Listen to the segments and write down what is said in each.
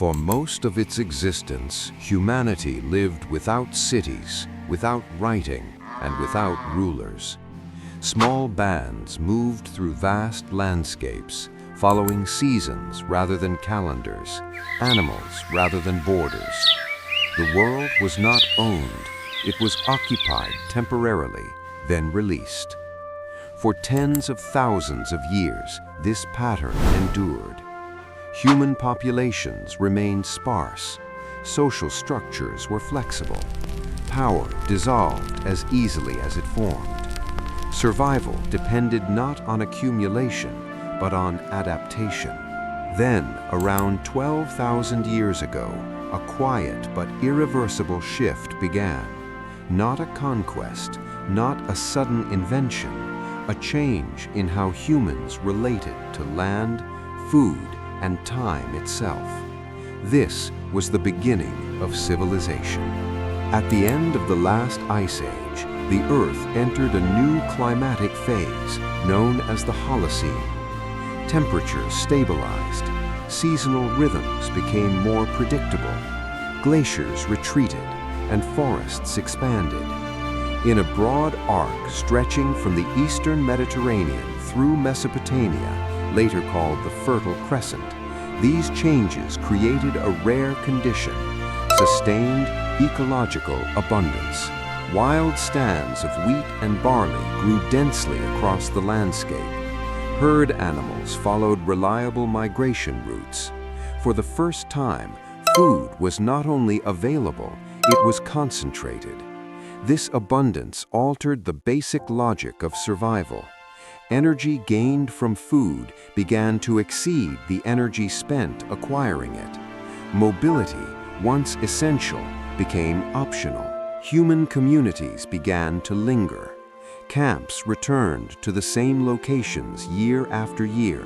For most of its existence, humanity lived without cities, without writing, and without rulers. Small bands moved through vast landscapes, following seasons rather than calendars, animals rather than borders. The world was not owned, it was occupied temporarily, then released. For tens of thousands of years, this pattern endured. Human populations remained sparse, social structures were flexible, power dissolved as easily as it formed. Survival depended not on accumulation, but on adaptation. Then, around 12,000 years ago, a quiet but irreversible shift began. Not a conquest, not a sudden invention, a change in how humans related to land, food, and time itself. This was the beginning of civilization. At the end of the last ice age, the Earth entered a new climatic phase known as the Holocene. Temperatures stabilized, seasonal rhythms became more predictable, glaciers retreated, and forests expanded. In a broad arc stretching from the eastern Mediterranean through Mesopotamia, later called the Fertile Crescent, these changes created a rare condition: sustained ecological abundance. Wild stands of wheat and barley grew densely across the landscape. Herd animals followed reliable migration routes. For the first time, food was not only available, it was concentrated. This abundance altered the basic logic of survival. Energy gained from food began to exceed the energy spent acquiring it. Mobility, once essential, became optional. Human communities began to linger. Camps returned to the same locations year after year.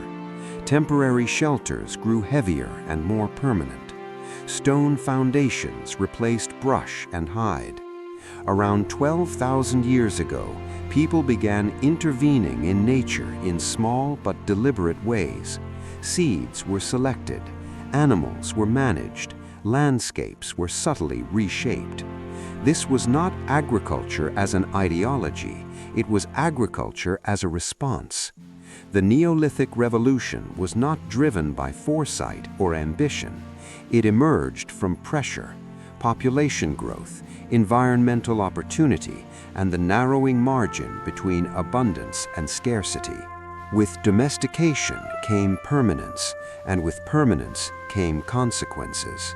Temporary shelters grew heavier and more permanent. Stone foundations replaced brush and hide. Around 12,000 years ago, people began intervening in nature in small but deliberate ways. Seeds were selected, animals were managed, landscapes were subtly reshaped. This was not agriculture as an ideology, it was agriculture as a response. The Neolithic Revolution was not driven by foresight or ambition. It emerged from pressure, population growth, environmental opportunity, and the narrowing margin between abundance and scarcity. With domestication came permanence, and with permanence came consequences.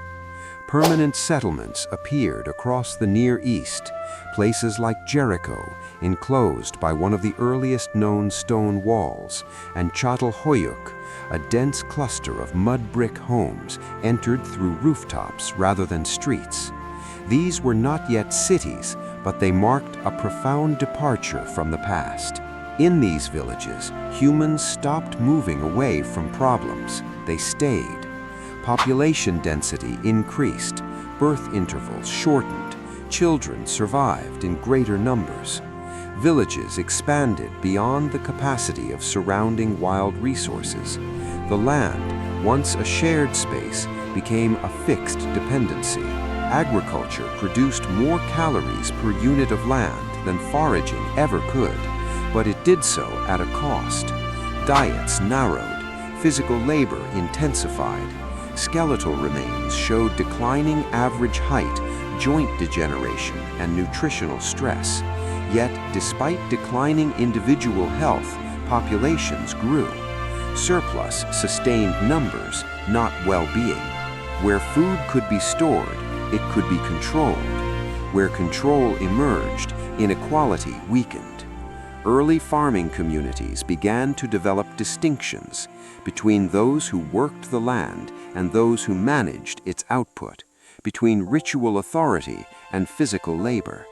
Permanent settlements appeared across the Near East, places like Jericho, enclosed by one of the earliest known stone walls, and Çatalhöyük, a dense cluster of mud brick homes entered through rooftops rather than streets. These were not yet cities, but they marked a profound departure from the past. In these villages, humans stopped moving away from problems. They stayed. Population density increased, birth intervals shortened, children survived in greater numbers. Villages expanded beyond the capacity of surrounding wild resources. The land, once a shared space, became a fixed dependency. Agriculture produced more calories per unit of land than foraging ever could, but it did so at a cost. Diets narrowed, physical labor intensified. Skeletal remains showed declining average height, joint degeneration, and nutritional stress. Yet, despite declining individual health, populations grew. Surplus sustained numbers, not well-being. Where food could be stored, it could be controlled. Where control emerged, inequality weakened. Early farming communities began to develop distinctions between those who worked the land and those who managed its output, between ritual authority and physical labor.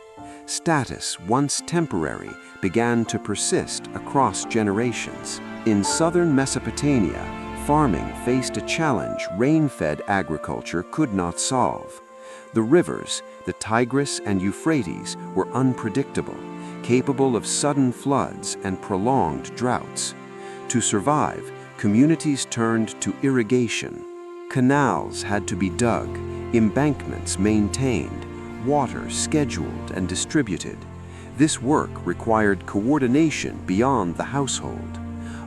Status, once temporary, began to persist across generations. In southern Mesopotamia, farming faced a challenge rain-fed agriculture could not solve. The rivers, the Tigris and Euphrates, were unpredictable, capable of sudden floods and prolonged droughts. To survive, communities turned to irrigation. Canals had to be dug, embankments maintained, water scheduled and distributed. This work required coordination beyond the household.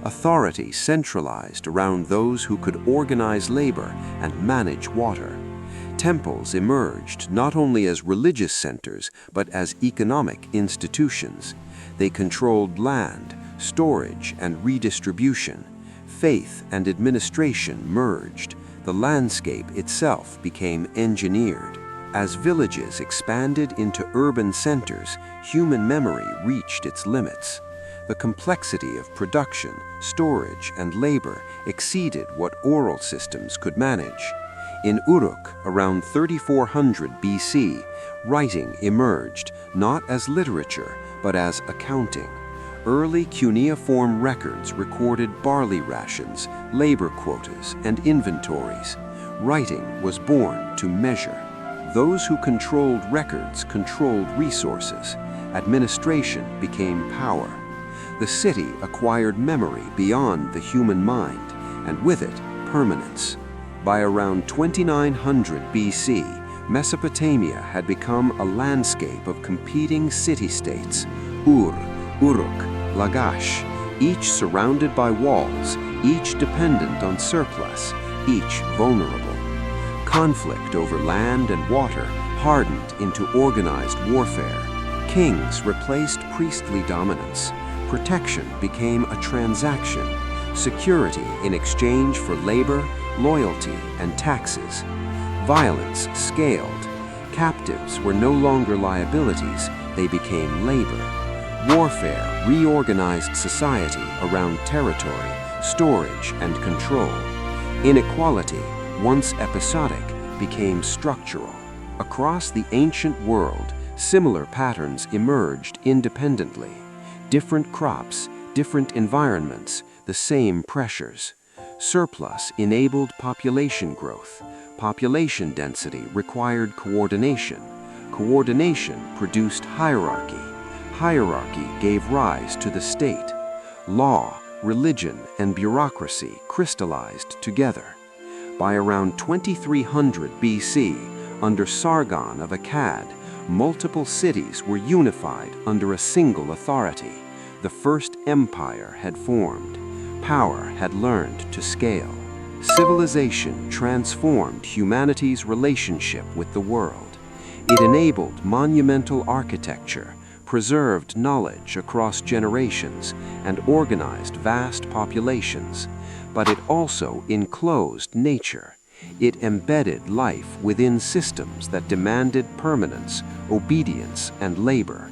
Authority centralized around those who could organize labor and manage water. Temples emerged not only as religious centers, but as economic institutions. They controlled land, storage, and redistribution. Faith and administration merged. The landscape itself became engineered. As villages expanded into urban centers, human memory reached its limits. The complexity of production, storage, and labor exceeded what oral systems could manage. In Uruk, around 3400 BC, writing emerged, not as literature, but as accounting. Early cuneiform records recorded barley rations, labor quotas, and inventories. Writing was born to measure. Those who controlled records controlled resources. Administration became power. The city acquired memory beyond the human mind, and with it, permanence. By around 2900 BC, Mesopotamia had become a landscape of competing city-states, Ur, Uruk, Lagash, each surrounded by walls, each dependent on surplus, each vulnerable. Conflict over land and water hardened into organized warfare. Kings replaced priestly dominance. Protection became a transaction. Security in exchange for labor, loyalty, and taxes. Violence scaled. Captives were no longer liabilities, they became labor. Warfare reorganized society around territory, storage, and control. Inequality, once episodic, became structural. Across the ancient world, similar patterns emerged independently. Different crops, different environments, the same pressures. Surplus enabled population growth. Population density required coordination. Coordination produced hierarchy. Hierarchy gave rise to the state. Law, religion, and bureaucracy crystallized together. By around 2300 BC, under Sargon of Akkad, multiple cities were unified under a single authority. The first empire had formed. Power had learned to scale. Civilization transformed humanity's relationship with the world. It enabled monumental architecture, preserved knowledge across generations, and organized vast populations. But it also enclosed nature. It embedded life within systems that demanded permanence, obedience, and labor.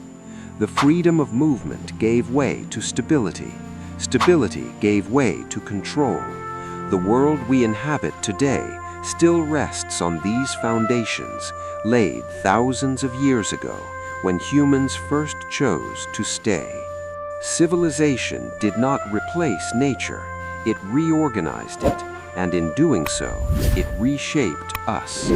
The freedom of movement gave way to stability. Stability gave way to control. The world we inhabit today still rests on these foundations, laid thousands of years ago when humans first chose to stay. Civilization did not replace nature, it reorganized it, and in doing so, it reshaped us.